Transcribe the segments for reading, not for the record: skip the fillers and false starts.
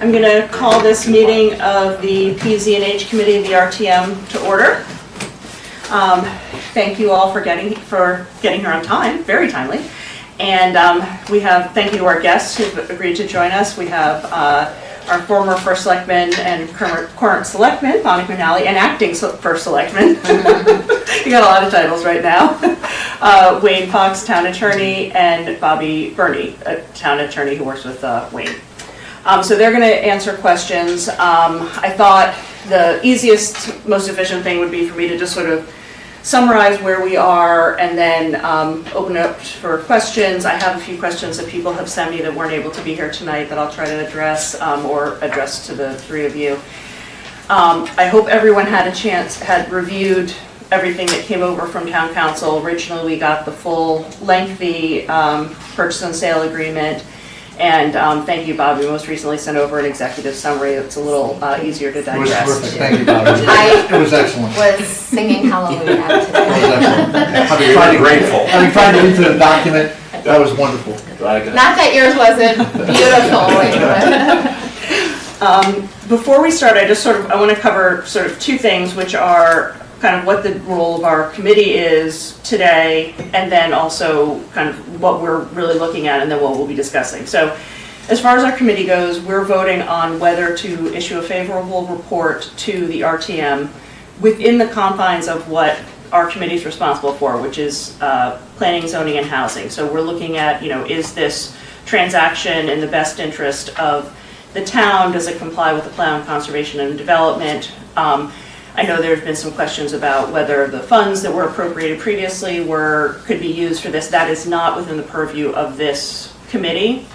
I'm going to call this meeting of the PZ&H Committee of the RTM to order. Thank you all for getting here on time, very timely. And thank you to our guests who've agreed to join us. We have our former First Selectman and current Selectman, Bonnie McNally, and acting First Selectman. You got a lot of titles right now. Wayne Fox, Town Attorney, and Bobby Burney, a Town Attorney who works with Wayne. So they're going to answer questions. I thought the easiest, most efficient thing would be for me to just sort of summarize where we are and then open it up for questions. I have a few questions that people have sent me that weren't able to be here tonight that I'll try to address or address to the three of you. I hope everyone had reviewed everything that came over from Town Council. Originally, we got the full lengthy purchase and sale agreement. And thank you, Bob. We most recently sent over an executive summary. It's a little easier to digest. It was perfect. Thank you, Bob. It was excellent. Was singing Hallelujah today. It was excellent. Having grateful. Having tried to read through the document, that was wonderful. Not that yours wasn't beautiful. Before we start, I want to cover sort of two things, which are kind of what the role of our committee is today, and then also kind of what we're really looking at, and then what we'll be discussing. So as far as our committee goes, we're voting on whether to issue a favorable report to the RTM within the confines of what our committee is responsible for, which is planning, zoning, and housing. So we're looking at, is this transaction in the best interest of the town? Does it comply with the plan of conservation and development? I know there's been some questions about whether the funds that were appropriated previously could be used for this. That is not within the purview of this committee.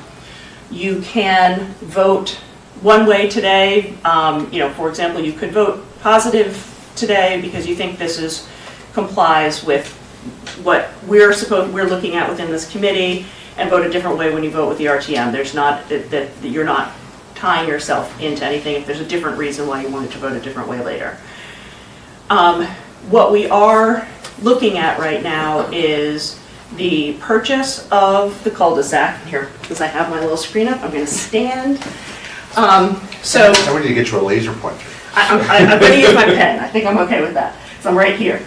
You can vote one way today. For example, you could vote positive today because you think this complies with what we're looking at within this committee, and vote a different way when you vote with the RTM. There's not that you're not tying yourself into anything if there's a different reason why you wanted to vote a different way later. What we are looking at right now is the purchase of the cul-de-sac. Here, because I have my little screen up, I'm going to stand. I want you to get you a laser pointer. I'm going to use my pen. I think I'm okay with that. So I'm right here.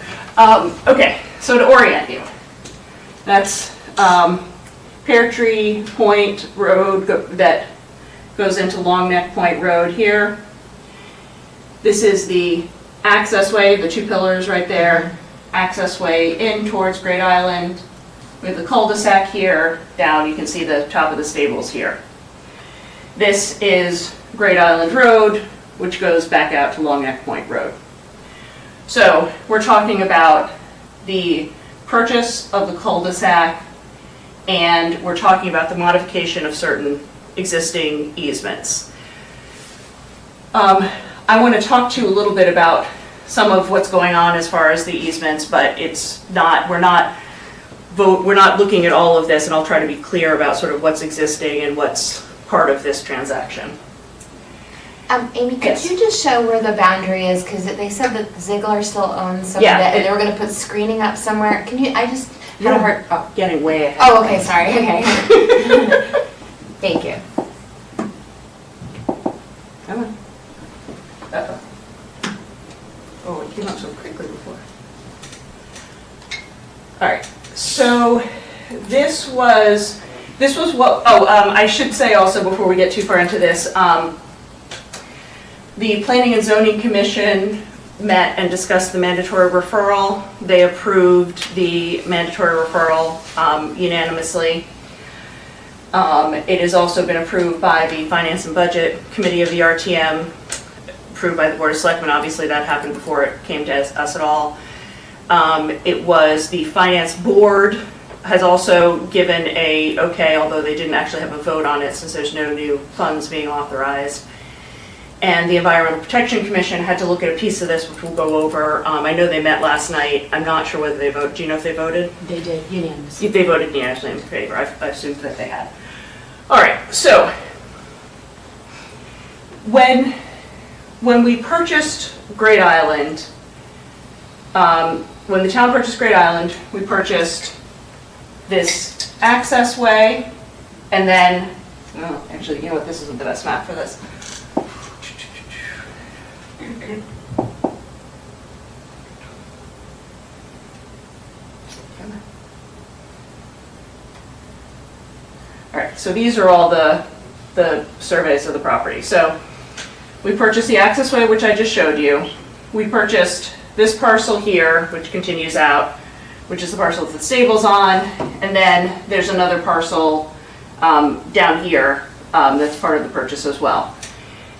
Okay, so to orient you, that's Pear Tree Point Road that goes into Long Neck Point Road here. This is the access way, the two pillars right there, access way in towards Great Island. We have the cul-de-sac here, down, you can see the top of the stables here. This is Great Island Road, which goes back out to Long Neck Point Road. So we're talking about the purchase of the cul-de-sac, and we're talking about the modification of certain existing easements. I want to talk to you a little bit about some of what's going on as far as the easements, but we're not looking at all of this, and I'll try to be clear about sort of what's existing and what's part of this transaction. Amy, could Yes. you just show where the boundary is? Because they said that Ziegler still owns some of it, and they were going to put screening up somewhere. Can you, I just had a hard, Getting way ahead. Oh, okay, sorry, okay. Thank you. Come on. Uh-oh. Oh, it came up so quickly before. All right, so this was what, I should say also before we get too far into this, the Planning and Zoning Commission met and discussed the mandatory referral. They approved the mandatory referral unanimously. It has also been approved by the Finance and Budget Committee of the RTM, approved by the Board of Selectmen. Obviously that happened before it came to us at all. It was the Finance Board has also given a okay, although they didn't actually have a vote on it since there's no new funds being authorized. And the Environmental Protection Commission had to look at a piece of this, which we'll go over. I know they met last night. I'm not sure whether they voted. Do you know if they voted? They did, unanimously. They voted unanimously in favor. I assumed that they had. All right, so when we purchased Great Island, when the town purchased Great Island, we purchased this access way And then, oh, actually, you know what, this isn't the best map for this. All right, so these are all the surveys of the property. So we purchased the accessway, which I just showed you. We purchased this parcel here, which continues out, which is the parcel that the stable's on. And then there's another parcel down here that's part of the purchase as well.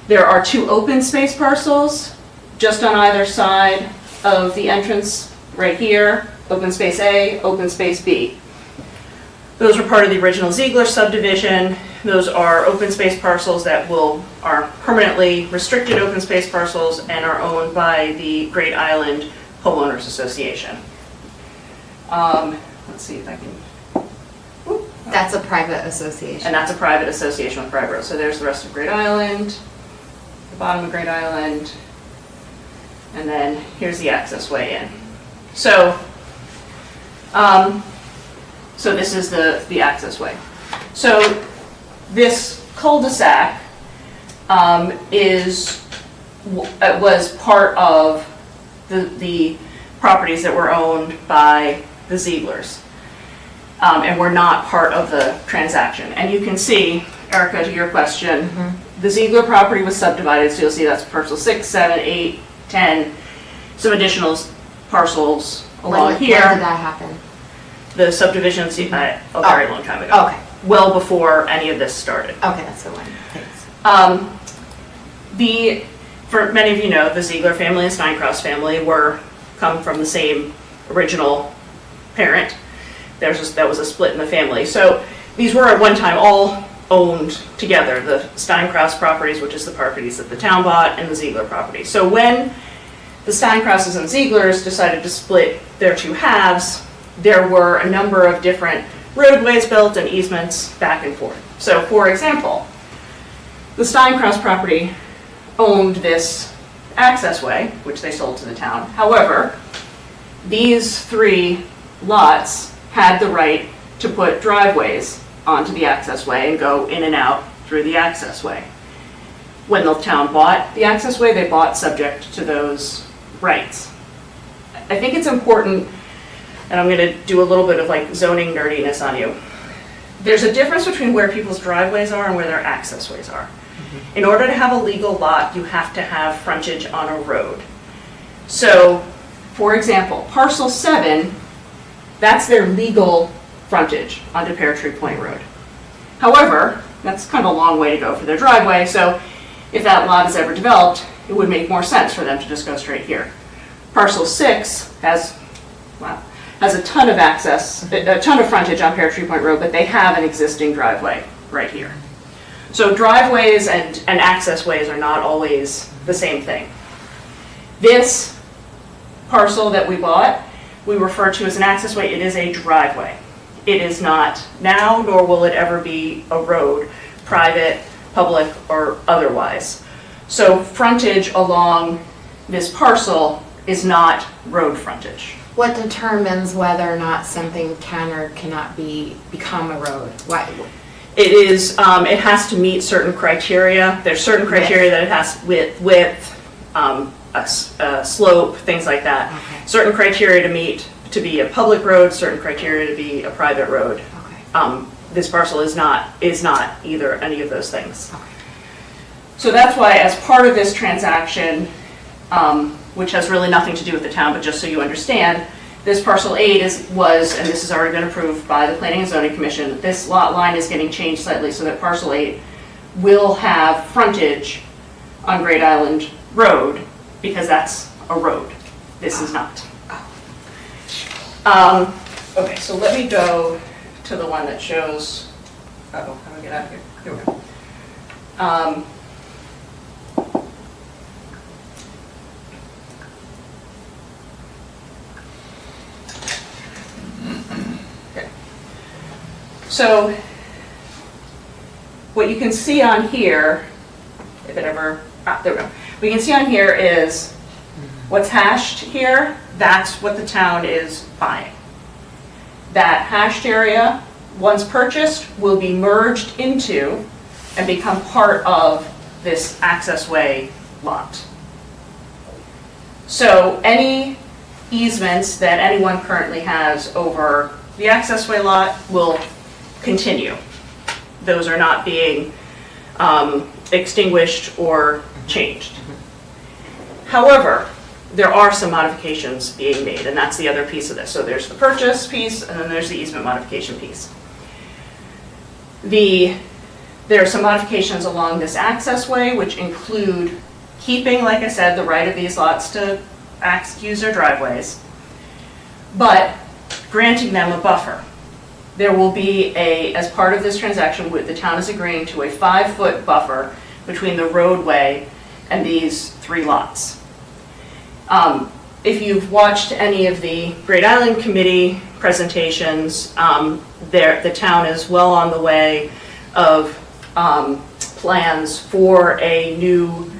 There are 2 open space parcels just on either side of the entrance right here, open space A, open space B. Those were part of the original Ziegler subdivision. Those are open space parcels that are permanently restricted open space parcels and are owned by the Great Island Homeowners Association. Let's see if I can. That's a private association. And that's a private association with private roads. So there's the rest of Great Island, the bottom of Great Island, and then here's the access way in. So, so this is the access way. So this cul-de-sac was part of the properties that were owned by the Zieglers. And were not part of the transaction. And you can see, Erica, to your question, the Ziegler property was subdivided, so you'll see that's parcel 6, 7, 8, 10, some additional parcels along here. When did that happen? The subdivision, a very long time ago. Okay. Well before any of this started. Okay, that's the one. Thanks. For many of you know, the Ziegler family and Steinkraus family come from the same original parent. That was a split in the family. So these were at one time all owned together, the Steinkraus properties, which is the properties that the town bought, and the Ziegler property. So when the Steinkrauses and Zieglers decided to split their 2 halves, there were a number of different roadways built and easements back and forth. So for example, the Steinkraus property owned this accessway, which they sold to the town. However, these 3 lots had the right to put driveways onto the accessway and go in and out through the accessway. When the town bought the accessway, they bought subject to those rights. I think it's important, and I'm going to do a little bit of like zoning nerdiness on you. There's a difference between where people's driveways are and where their accessways are. In order to have a legal lot, you have to have frontage on a road. So, for example, parcel 7, that's their legal frontage onto Pear Tree Point Road. However, that's kind of a long way to go for their driveway, so if that lot is ever developed, it would make more sense for them to just go straight here. Parcel 6 has a ton of access, a ton of frontage on Pear Tree Point Road, but they have an existing driveway right here. So driveways and accessways are not always the same thing. This parcel that we bought, we refer to as an accessway. It is a driveway. It is not now, nor will it ever be a road, private, public, or otherwise. So frontage along this parcel is not road frontage. What determines whether or not something can or cannot become a road? Why? It is. It has to meet certain criteria. There's certain criteria that it has width, a slope, things like that. Okay. Certain criteria to meet to be a public road, certain criteria to be a private road. Okay. This parcel is not either any of those things. Okay. So that's why, as part of this transaction, which has really nothing to do with the town, but just so you understand, this parcel 8 was, and this has already been approved by the Planning and Zoning Commission, this lot line is getting changed slightly so that parcel 8 will have frontage on Great Island Road, because that's a road. This is not. Okay, so let me go to the one that shows, how do I get out of here? Here we go. Okay. So what you can see on here, if it ever, there we go. What you can see on here is what's hashed here, that's what the town is buying. That hashed area once purchased, will be merged into and become part of this accessway lot. So any easements that anyone currently has over the accessway lot will continue. Those are not being extinguished or changed. However, there are some modifications being made, and that's the other piece of this. So there's the purchase piece, and then there's the easement modification piece. There are some modifications along this accessway, which include keeping, like I said, the right of these lots to use their driveways, but granting them a buffer. There will be as part of this transaction, the town is agreeing to a 5-foot buffer between the roadway and these 3 lots. If you've watched any of the Great Island Committee presentations, the town is well on the way of plans for a new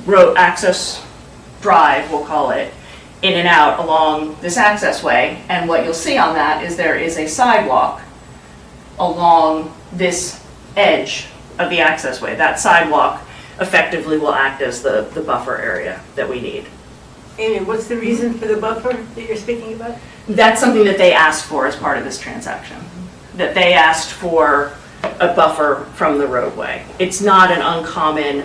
road access drive, we'll call it, in and out along this accessway. And what you'll see on that is there is a sidewalk along this edge of the accessway. That sidewalk effectively will act as the buffer area that we need. Amy, what's the reason for the buffer that you're speaking about? That's something that they asked for as part of this transaction. That they asked for a buffer from the roadway. It's not an uncommon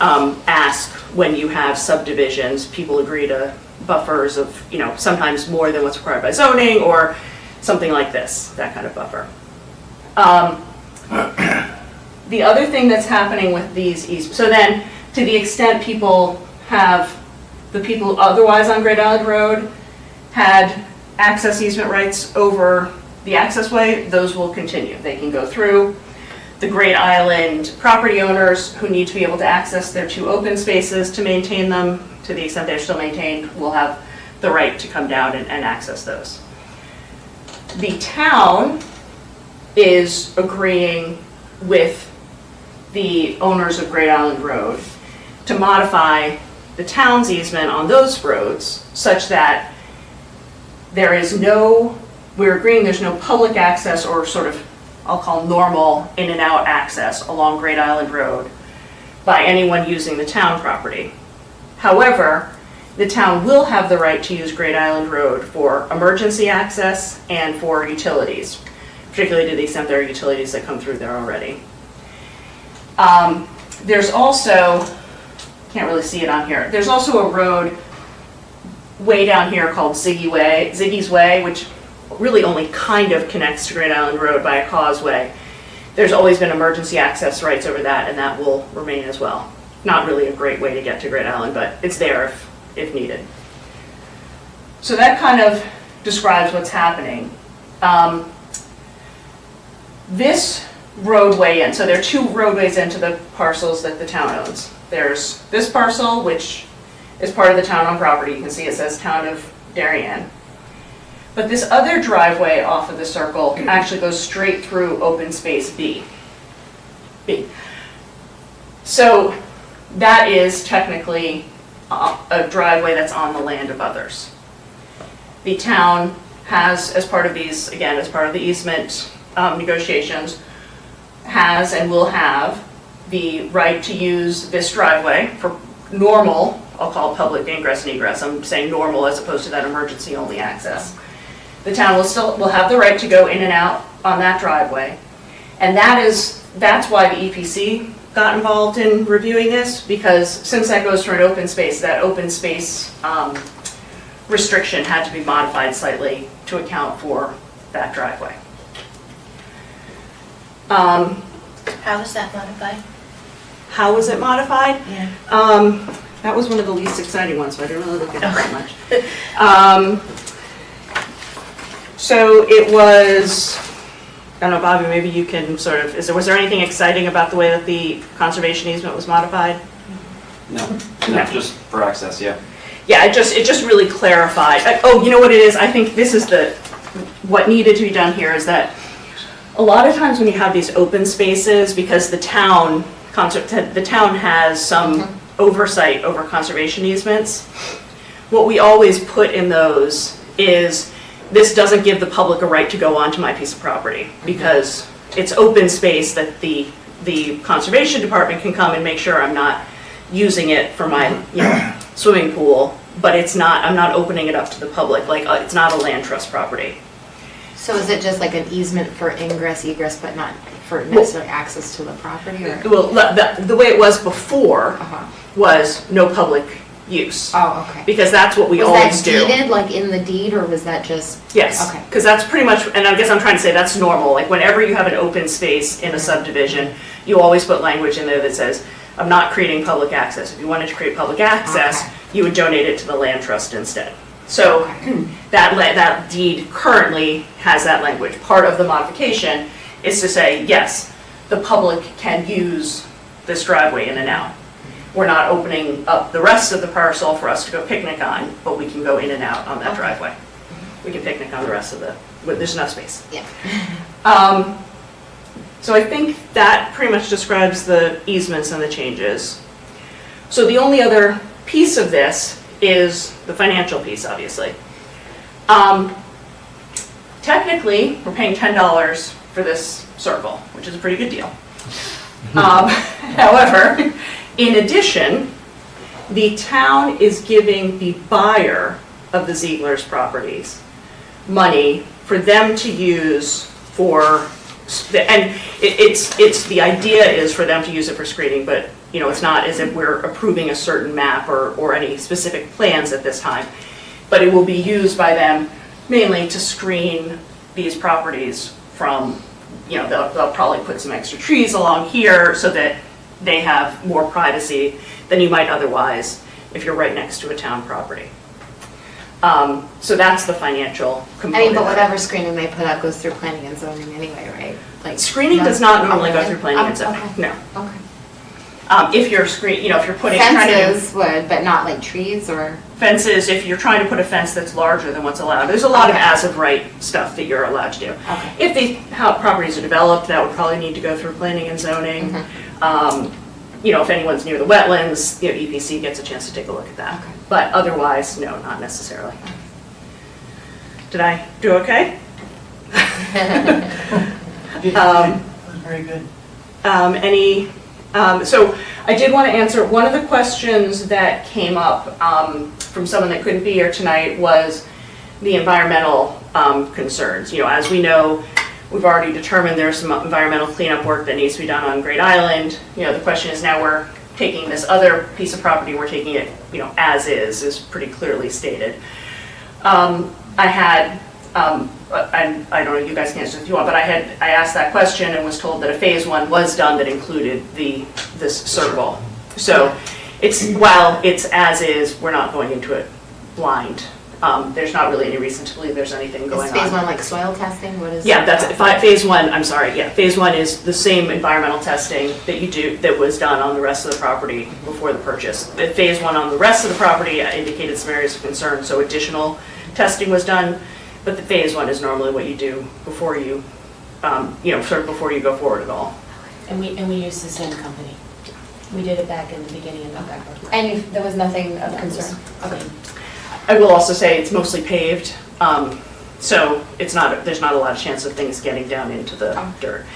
ask when you have subdivisions. People agree to buffers of, sometimes more than what's required by zoning or something like this, that kind of buffer. The other thing that's happening with these so then to the extent the people otherwise on Great Island Road had access easement rights over the accessway, those will continue. They can go through. The Great Island property owners who need to be able to access their 2 open spaces to maintain them, to the extent they're still maintained, will have the right to come down and access those. The town is agreeing with the owners of Great Island Road to modify the town's easement on those roads such that we're agreeing there's no public access or sort of, I'll call normal in and out access along Great Island Road by anyone using the town property. However, the town will have the right to use Great Island Road for emergency access and for utilities, particularly to the extent there are utilities that come through there already. There's also, can't really see it on here, there's also a road way down here called Ziggy's Way, which really only kind of connects to Great Island Road by a causeway. There's always been emergency access rights over that, and that will remain as well. Not really a great way to get to Great Island, but it's there if needed. So that kind of describes what's happening. This roadway in, so there are 2 roadways into the parcels that the town owns. There's this parcel, which is part of the town-owned property. You can see it says Town of Darien. But this other driveway off of the circle actually goes straight through open space B. So that is technically a driveway that's on the land of others. The town has, as part of these, again, as part of the easement negotiations, has and will have the right to use this driveway for normal, I'll call it public ingress and egress. I'm saying normal as opposed to that emergency only access. The town will have the right to go in and out on that driveway. And that's why the EPC got involved in reviewing this, because since that goes through an open space, that open space restriction had to be modified slightly to account for that driveway. How was that modified? How was it modified? Yeah. That was one of the least exciting ones, so I didn't really look at it that much. So it was, I don't know, Bobby, maybe you can sort of, was there anything exciting about the way that the conservation easement was modified? No, No. just for access, yeah. Yeah, it just really clarified. Oh, you know what it is? I think this is what needed to be done here is that a lot of times when you have these open spaces, because the town has some oversight over conservation easements, what we always put in those is this doesn't give the public a right to go onto my piece of property because it's open space that the conservation department can come and make sure I'm not using it for my, swimming pool, but I'm not opening it up to the public, like, it's not a land trust property. So is it just like an easement for ingress, egress, but not for necessary access to the property, or? Well, the way it was before Uh-huh. was no public use, Oh, okay. because that's what we Was always that do. deeded, like in the deed, or was that just? Yes, Okay. because that's pretty much, and I guess I'm trying to say that's normal, like whenever you have an open space in a subdivision, you always put language in there that says, I'm not creating public access. If you wanted to create public access, Okay. you would donate it to the land trust instead. So Okay. that deed currently has that language. Part of the modification is to say, yes, the public can use this driveway in and out. We're not opening up the rest of the parcel for us to go picnic on, but we can go in and out on that Okay. driveway. We can picnic on the rest of there's enough space. Yeah. So I think that pretty much describes the easements and the changes. So the only other piece of this is the financial piece, obviously. Technically, we're paying $10 for this circle, which is a pretty good deal. However, in addition, the town is giving the buyer of the Ziegler's properties money for them to use for, and it's the idea is for them to use it for screening, but it's not as if we're approving a certain map or any specific plans at this time. But it will be used by them mainly to screen these properties from, they'll probably put some extra trees along here so that they have more privacy than you might otherwise if you're right next to a town property. So that's the financial component. I mean, but of it. whatever screening they put up goes through planning and zoning anyway, right? Like Screening does not normally go through planning and zoning, Okay. no. Okay. If you're if you're putting, trying to do Fences would, but not like trees or? fences, if you're trying to put a fence that's larger than what's allowed, there's a lot of Okay. as-of-right stuff that you're allowed to do. Okay. If these properties are developed, that would probably need to go through planning and zoning. If anyone's near the wetlands, EPC gets a chance to take a look at that. Okay. But otherwise, no, not necessarily. Did I do okay? Very good. So I did want to answer, one of the questions that came up from someone that couldn't be here tonight was the environmental concerns. As we know, we've already determined there's some environmental cleanup work that needs to be done on Great Island. The question is now we're taking this other piece of property, we're taking it, as is pretty clearly stated. I had, and I don't know, you guys can answer if you want, but I asked that question and was told that a phase 1 was done that included this circle. So while it's as is, we're not going into it blind. There's not really any reason to believe there's anything going Is on. phase 1 like soil testing? What is? Yeah, that's phase 1, I'm sorry, yeah, phase 1 is the same environmental testing that you do, that was done on the rest of the property before the purchase. The phase 1 on the rest of the property indicated some areas of concern, so additional testing was done, but the phase 1 is normally what you do before you, sort of before you go forward at all. And we used the same company. We did it back in the beginning of November. And there was nothing of concern? Okay. I will also say it's mostly paved, so there's not a lot of chance of things getting down into the dirt.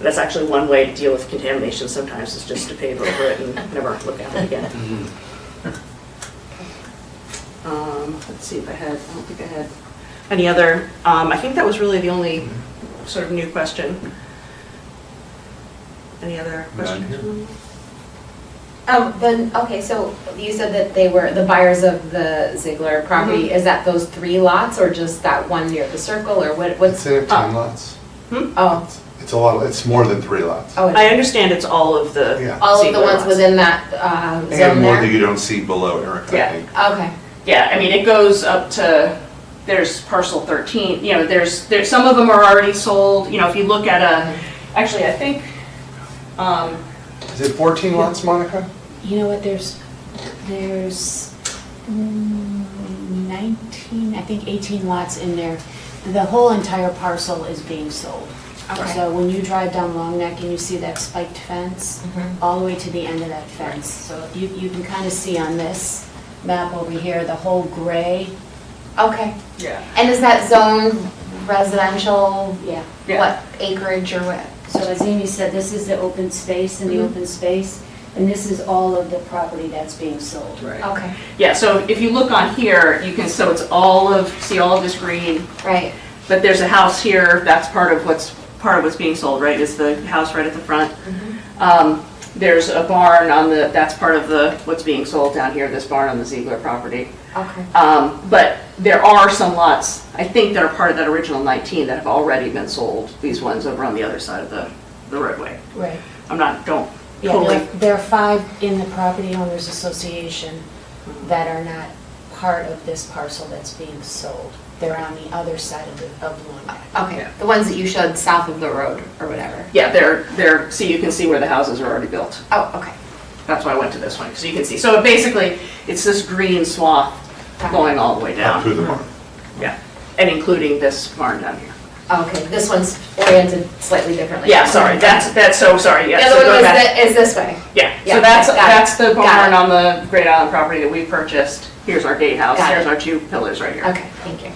That's actually one way to deal with contamination sometimes, is just to pave over it and never look at it again. Let's see if I don't think I had any other, I think that was really the only sort of new question. Any other questions? Okay, so you said that they were the buyers of the Ziegler property. Is that those 3 lots or just that one near the circle, or what's? It's in 10 lots. Oh, It's a lot, it's more than 3 lots. oh, I understand it's all of the. Yeah. all of the Ziegler ones lots. within that zone And more that there? you don't see below, Eric, I Yeah. think. Okay, Yeah, I mean, it goes up to, there's parcel 13, there's some of them are already sold, if you look at actually, I think, Is it 14 lots, Monica? You know what, there's 19, I think 18 lots in there. The whole entire parcel is being sold. Okay. So when you drive down Long Neck and you see that spiked fence, all the way to the end of that fence. So you can kind of see on this map over here, the whole gray Okay. Yeah. And is that zone residential, Yeah. Yeah. what acreage or what? So as Amy said, this is the open space and the open space, and this is all of the property that's being sold. Right. Okay, Yeah, so if you look on here, you can, so it's see all of this green, right. but there's a house here, that's part of what's being sold, right, is the house right at the front. There's a barn that's part of what's being sold down here, this barn on the Ziegler property. Okay. But there are some lots, I think that are part of that original 19 that have already been sold, these ones over on the other side of the roadway. Right. Don't Yeah, totally, there are 5 in the Property Owners Association that are not part of this parcel that's being sold. They're on the other side of the long neck. Okay, Yeah. the ones that you showed south of the road or whatever. yeah, they're, see, you can see where the houses are already built. Oh, okay. That's why I went to this one, so you can see. So basically, it's this green swath going all the way Up down. through the barn. Yeah, and including this barn down here. Okay, this one's oriented slightly differently. Yeah, sorry, that's so sorry, The yeah. other so one going back- is this way. Yeah, Yeah, so that's, got it. that's the Got barn it. on the Great Island property that we purchased. Here's our gatehouse, Got it. here's our 2 pillars right here. Okay, thank you.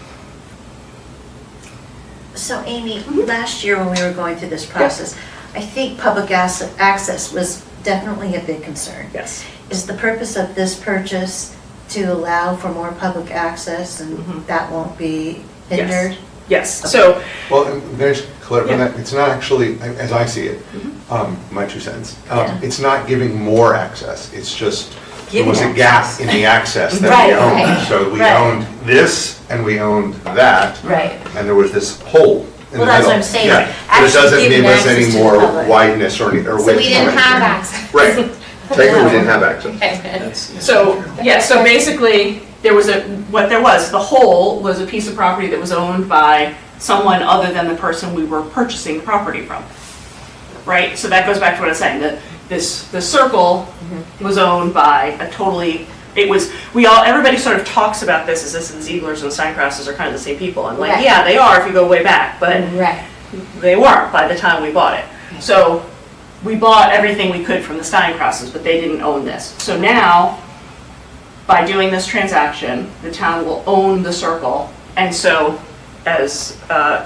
So Amy, last year when we were going through this process, I think public access was definitely a big concern. Yes. Is the purpose of this purchase to allow for more public access and that won't be hindered? Yes, so, Well, and there's clarify that, it's not actually, as I see it, my 2 cents, Yeah. it's not giving more access, it's just, there was a Giving gap access. in the access that Right, we owned. right, So we right. owned this and we owned that, Right. and there was this hole in the middle. Well, that's what I'm saying, Yeah, but it actually doesn't giving give us access any to the more public. wideness or width. So we didn't have access. Right, technically we didn't have access. Okay. so, yeah, so basically, the hole was a piece of property that was owned by someone other than the person we were purchasing the property from. Right, so that goes back to what I was saying, the circle was owned by everybody sort of talks about this as this and Zieglers and Steinkrauses are kind of the same people. And like, Right. yeah, they are if you go way back, but Right. they weren't by the time we bought it. So we bought everything we could from the Steinkrauses, but they didn't own this. So now, by doing this transaction, the town will own the circle. And so, as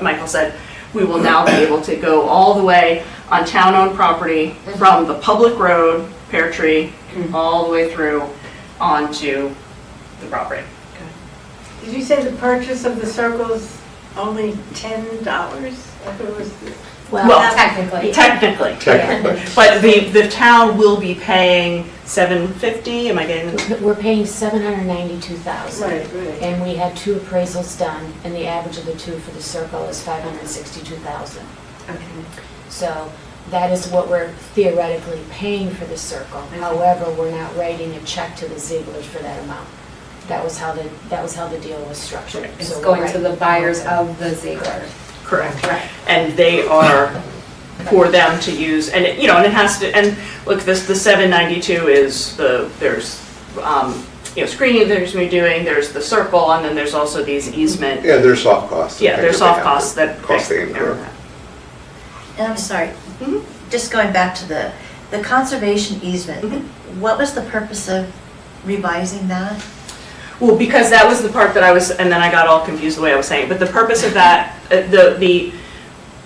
Michael said, we will now be able to go all the way on town-owned property from the public road, Pear Tree, all the way through onto the property. Did you say the purchase of the circles only $10? I thought it was, Well, Technically. Technically. Technically. But the town will be paying $750, am I getting? We're paying $792,000. right, right. And we had 2 appraisals done, and the average of the 2 for the circle is $562,000. Okay. So that is what we're theoretically paying for the circle. However, we're not writing a check to the Zieglers for that amount. That was how the deal was structured. It's So we're going to writing- the buyers of the Ziegler. Correct. Right. And they are for them to use, and it, and it has to, and look, the 792 is there's, screening there's redoing, there's the circle, and then there's also these easement. Yeah, there's soft costs. Yeah, there's Things that soft they have costs to- that. Costs they incur. And I'm sorry, Mhm. just going back to the conservation easement, what was the purpose of revising that? Well, because that was the part that I was, and then I got all confused the way I was saying, but the purpose of that,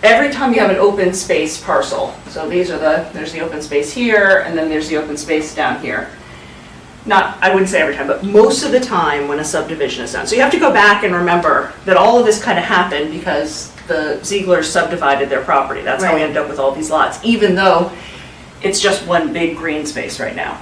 every time you have an open space parcel, so there's the open space here, and then there's the open space down here. I wouldn't say every time, but most of the time when a subdivision is done. So you have to go back and remember that all of this kind of happened because the Zieglers subdivided their property. That's how we Right. ended up with all these lots, even though it's just one big green space right now.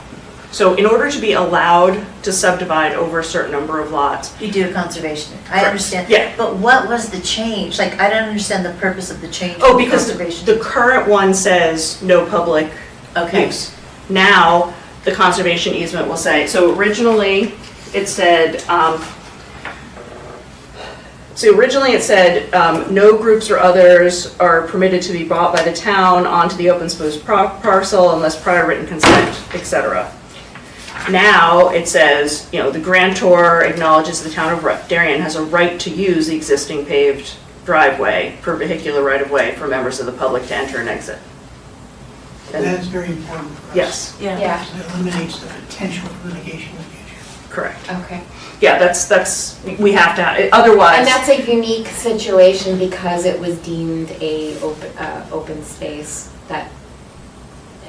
So in order to be allowed to subdivide over a certain number of lots, You do conservation, I Correct. understand. Yeah. But what was the change? Like, I don't understand the purpose of the change. oh, in because conservation. the current one says no public Okay. use. Now, the conservation easement will say, so originally it said, no groups or others are permitted to be brought by the town onto the open space parcel unless prior written consent, etc. Now, it says, the grantor acknowledges the town of Darien has a right to use the existing paved driveway for vehicular right-of-way for members of the public to enter and exit. That is very important for us. Yes, Yeah. Yeah. It eliminates the potential for litigation in the future. Correct. Okay. Yeah, that's, we have to, otherwise. And that's a unique situation because it was deemed a open space that,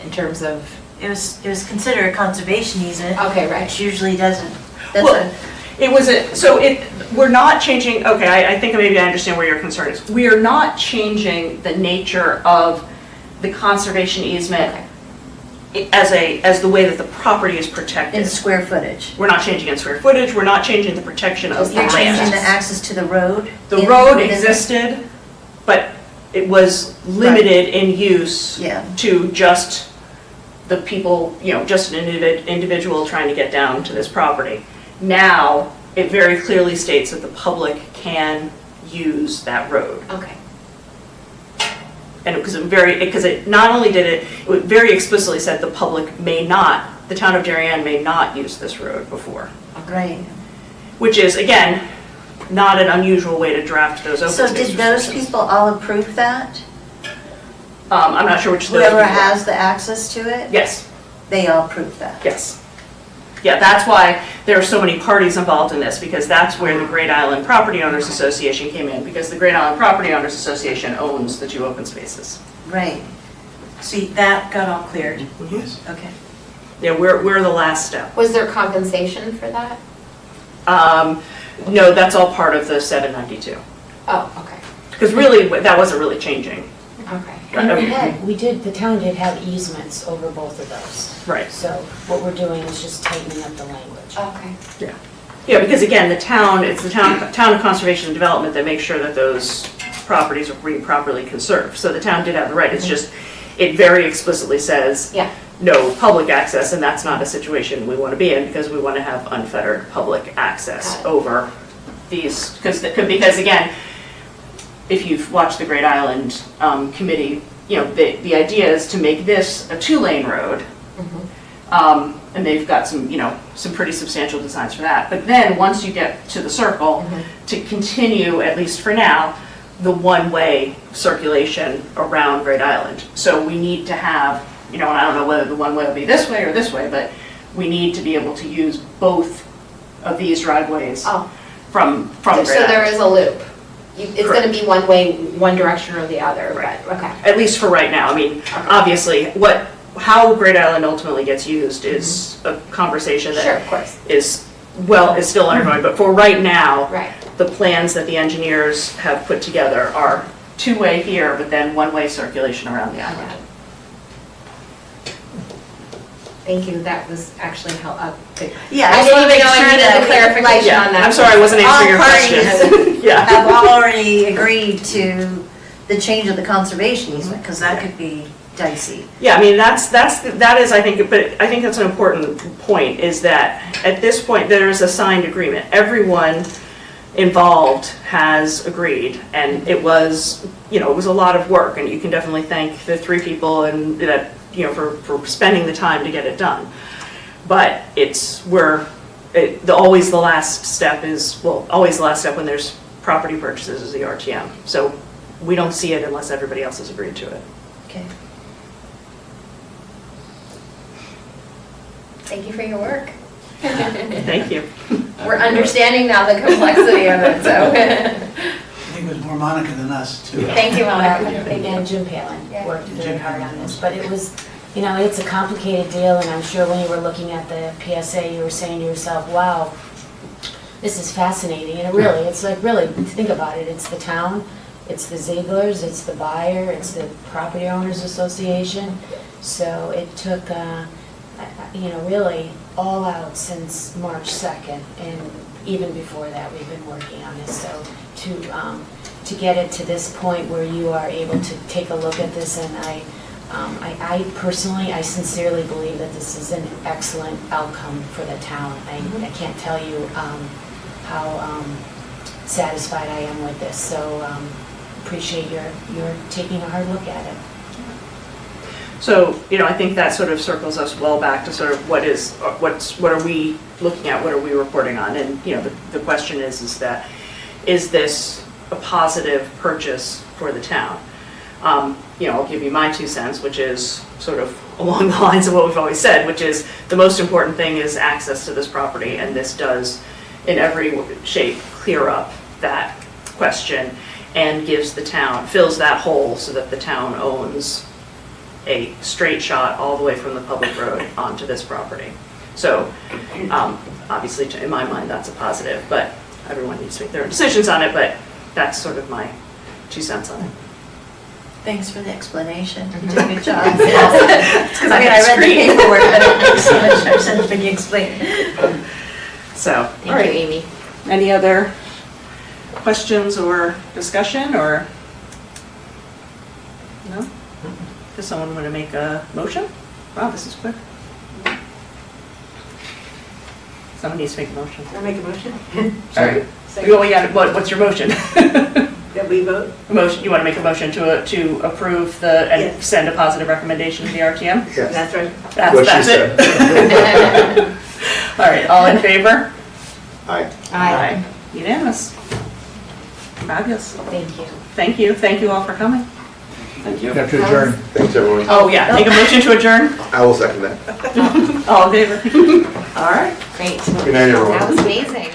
in terms of, It was considered a conservation easement. okay, right. Which usually doesn't, that's Well, a, it was we're not changing, okay, I think maybe I understand where your concern is. We are not changing the nature of the conservation easement as the way that the property is protected. in square footage. We're not changing in square footage, we're not changing the protection of the You're changing the land. access to the road? The in- road within the- existed, but it was limited in use Yeah. to just the people, just an individual trying to get down to this property. Now, it very clearly states that the public can use that road. Okay. And because it not only did it very explicitly said the public may not, the town of Darien may not use this road before. Right. Which is, again, not an unusual way to draft those open So space did those restrictions. people all approve that? I'm not sure which of those Whoever people- has the access to it? Yes, They all approved that? yes. Yeah, that's why there are so many parties involved in this, because that's where the Great Island Property Owners Association came in, because the Great Island Property Owners Association owns the two open spaces. Right. See, that got all cleared? Yes. Okay. Yeah, we're the last step. Was there compensation for that? No, that's all part of the 792. Oh, okay. Because really, that wasn't really changing. Okay. And the town did have easements over both of those. Right. So what we're doing is just tightening up the language. Okay. Yeah, because again, it's the town of conservation and development that makes sure that those properties are being properly conserved. So the town did have the right, it's just, it very explicitly says, Yeah. no public access, and that's not a situation we want to be in, because we want to have unfettered public access Got it. over these, because again, if you've watched the Great Island Committee, the idea is to make this a 2-lane road. And they've got some pretty substantial designs for that. But then, once you get to the circle, to continue, at least for now, the one-way circulation around Great Island. So we need to have, and I don't know whether the one-way will be this way or this way, but we need to be able to use both of these driveways Oh. from Great So there Island. is a loop. It's going to be one way, one direction or the other, Right. but, okay. At least for right now. I mean, obviously, how Great Island ultimately gets used is a conversation Sure, that of course. is still undergoing. But for right now, Right. the plans that the engineers have put together are 2-way here, but then 1-way circulation around the island. Thank you, that was actually helpful. Yeah, I just wanna didn't even make know I sure needed that the we- clarification Yeah, on that. I'm sorry I wasn't answering your All question. Yeah. have already agreed to the change of the conservation easement, because that could be dicey. Yeah, I mean, that is, I think, but I think that's an important point, is that at this point, there is a signed agreement. Everyone involved has agreed, and it was a lot of work, and you can definitely thank the 3 people and that, for spending the time to get it done. But always the last step when there's property purchases is the RTM. So we don't see it unless everybody else has agreed to it. Okay. Thank you for your work. Thank you. We're understanding now the complexity of it, so. I think it was more Monica than us, too. Thank you, Monica. And Jim Palin Yeah. worked very hard on this, but it was, it's a complicated deal, and I'm sure when you were looking at the PSA, you were saying to yourself, wow, this is fascinating, and it's like, really, think about it, it's the town, it's the Zieglers, it's the buyer, it's the property owners association, so it took, really all out since March 2nd, and even before that, we've been working on this, so to get it to this point where you are able to take a look at this, and I personally, I sincerely believe that this is an excellent outcome for the town. I can't tell you how satisfied I am with this, so appreciate your taking a hard look at it. So, I think that sort of circles us well back to sort of what are we looking at, what are we reporting on? And, the question is this a positive purchase for the town? I'll give you my 2 cents, which is sort of along the lines of what we've always said, which is the most important thing is access to this property, and this does, in every shape, clear up that question and fills that hole so that the town owns a straight shot all the way from the public road onto this property. So, obviously, in my mind, that's a positive, but everyone needs to make their own decisions on it, but that's sort of my 2 cents on it. Thanks for the explanation. You did a good job. Because I read the paperwork, but I didn't think you explained it. So, all Thank you, right. Amy. Any other questions or discussion, or? No? Does someone want to make a motion? Wow, this is quick. Someone needs to make a motion. Can I make a motion? Sorry. Second. Oh, yeah, what's your motion? That we vote? You want to make a motion to approve and Yes. send a positive recommendation to the RTM? Yes. That's right. What she That's it. said. All right, all in favor? Aye. Unanimous. Fabulous. Thank you. Thank you all for coming. Thank you. You have to adjourn. Thanks, everyone. Oh, yeah, make a motion to adjourn? I will second that. All in favor? All right. Great. Good night, everyone. That was amazing.